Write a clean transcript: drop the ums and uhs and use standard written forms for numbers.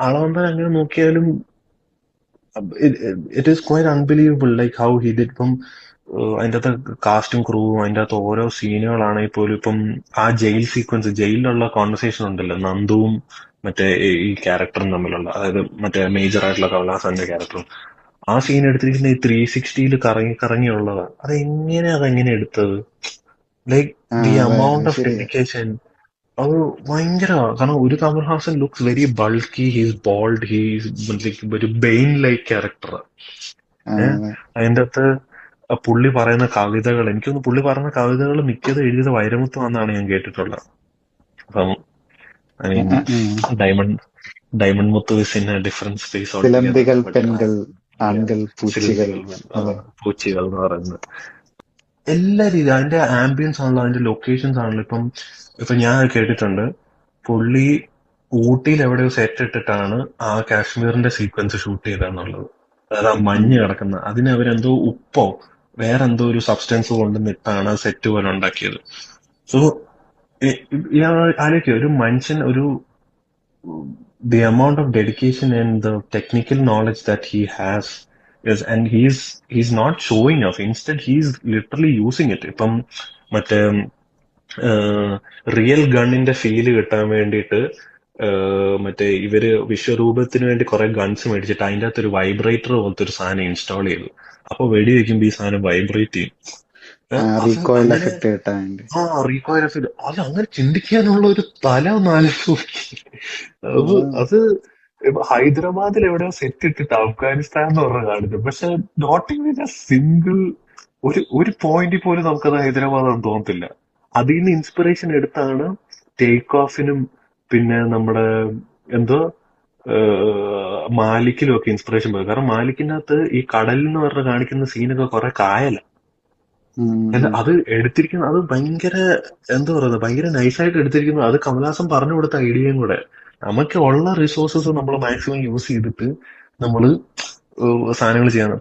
അളവന്മാർ അങ്ങനെ നോക്കിയാലും it is quite unbelievable like how he did. ഇപ്പം അതിൻ്റെ അകത്ത് കാസ്റ്റും ക്രൂവും അതിൻ്റെ അകത്ത് ഓരോ സീനുകളാണെങ്കിൽ പോലും ഇപ്പം ആ ജയിൽ സീക്വൻസ്, ജയിലിലുള്ള കോൺവെർസേഷൻ ഉണ്ടല്ലോ നന്ദുവും മറ്റേ ഈ ക്യാരക്ടറും തമ്മിലുള്ള, അതായത് മറ്റേ മേജർ ആയിട്ടുള്ള കമലഹാസന്റെ ക്യാരക്ടറും, ആ സീൻ എടുത്തിരിക്കുന്ന ഈ 360 കറങ്ങി കറങ്ങിയുള്ളതാണ്. അതെങ്ങനെ എടുത്തത്? ലൈക്ക് ദി അതെ amount ഓഫ് ശരിയാ. ഡെഡിക്കേഷൻ അത് ഭയങ്കര. കാരണം ഒരു Kamal Haasan looks very bulky, he's bold, he's like ഒരു ബെയിൻ ലൈക്ക് ക്യാരക്ടർ. അതെ. അതിൻ്റെ അകത്ത് പുള്ളി പറയുന്ന കവിതകൾ, എനിക്കൊന്ന് പുള്ളി പറയുന്ന കവിതകൾ മിക്കത് എഴുതിയത് വൈരമുത്തു എന്നാണ് ഞാൻ കേട്ടിട്ടുള്ളത്. അപ്പം ഐ ഉം, മീൻ ഉം, ഉം. ഡയമണ്ട് ഡയമണ്ട് മുത്തു is in a different space all together. സിലന്തികൾ ബട്ട് പെൺകൾ ആൺകൾ പൂച്ചികൾ. സിലന്തികൾ, അതെ. പൂച്ചികൾ എന്ന് പറയുന്നത് എല്ലാ രീതിയും അതിന്റെ ആംബിയൻസ് ആണല്ലോ, അതിന്റെ ലൊക്കേഷൻസ് ആണല്ലോ. ഇപ്പൊ ഞാൻ കേട്ടിട്ടുണ്ട് പുള്ളി ഊട്ടിയിൽ എവിടെയോ സെറ്റ് ഇട്ടിട്ടാണ് ആ കാശ്മീരിന്റെ സീക്വൻസ് ഷൂട്ട് ചെയ്തതെന്നുള്ളത്. അതായത് ആ മഞ്ഞ് കിടക്കുന്ന അതിന് അവരെന്തോ ഉപ്പോ വേറെന്തോ ഒരു സബ്സ്റ്റൻസ് കൊണ്ടുവന്നിട്ടാണ് സെറ്റ് പോലെ ഉണ്ടാക്കിയത്. സോ ഞാൻ ആലോചിക്കുക, ഒരു മനുഷ്യൻ ഒരു the amount of dedication and the technical knowledge that he has is, and he's not showing off. Instead, he's literally using it. ഇപ്പം മറ്റേ റിയൽ ഗണ്ണിന്റെ ഫീല് കിട്ടാൻ വേണ്ടിയിട്ട് മറ്റേ ഇവര് വിശ്വരൂപത്തിന് വേണ്ടി കുറെ ഗൺസ് മേടിച്ചിട്ട് അതിൻ്റെ അകത്ത് ഒരു വൈബ്രേറ്റർ പോലത്തെ ഒരു സാധനം ഇൻസ്റ്റാൾ ചെയ്തു. അപ്പൊ വെടി വെക്കുമ്പോ ഈ സാധനം വൈബ്രേറ്റ് ചെയ്യും. അത് റീകോയിൽ അങ്ങനെ എഫക്ട് കിട്ടാൻ വേണ്ടി. റീകോയിൽ എഫക്ട്, അത് അങ്ങനെ ചിന്തിക്കാനുള്ള ഒരു തല ഒന്ന് ആലോചിച്ച് നോക്കി. അത് ആ, അത് ഇപ്പൊ ഹൈദരാബാദിൽ എവിടെയോ സെറ്റ് ഇട്ടിട്ട് അഫ്ഗാനിസ്ഥാൻ എന്ന് പറഞ്ഞ കാണിച്ചു. പക്ഷെ നോട്ട് ഇൻ എ സിംഗിൾ ഒരു പോയിന്റ് പോലും നമുക്കത് ഹൈദരാബാദാണെന്ന് തോന്നത്തില്ല. അതിൽ നിന്ന് ഇൻസ്പിറേഷൻ എടുത്താണ് ടേക്ക് ഓഫിനും പിന്നെ നമ്മുടെ എന്തോ മാലിക്കിലും ഒക്കെ ഇൻസ്പിറേഷൻ പോയത്. കാരണം മാലിക്കിന്റെ അകത്ത് ഈ കടലിൽ എന്ന് പറഞ്ഞ കാണിക്കുന്ന സീനൊക്കെ കുറെ കായല. ഉം. അത് എടുത്തിരിക്കുന്നത് അത് ഭയങ്കര എന്താ പറയുന്നത്, ഭയങ്കര നൈസായിട്ട് എടുത്തിരിക്കുന്നത്. അത് കമലഹാസൻ പറഞ്ഞു കൊടുത്ത ഐഡിയയും കൂടെ. നമുക്ക് ഉള്ള റിസോഴ്സസ് നമ്മൾ മാക്സിമം യൂസ് ചെയ്തിട്ട് നമ്മൾ സാധനങ്ങൾ ചെയ്യണം.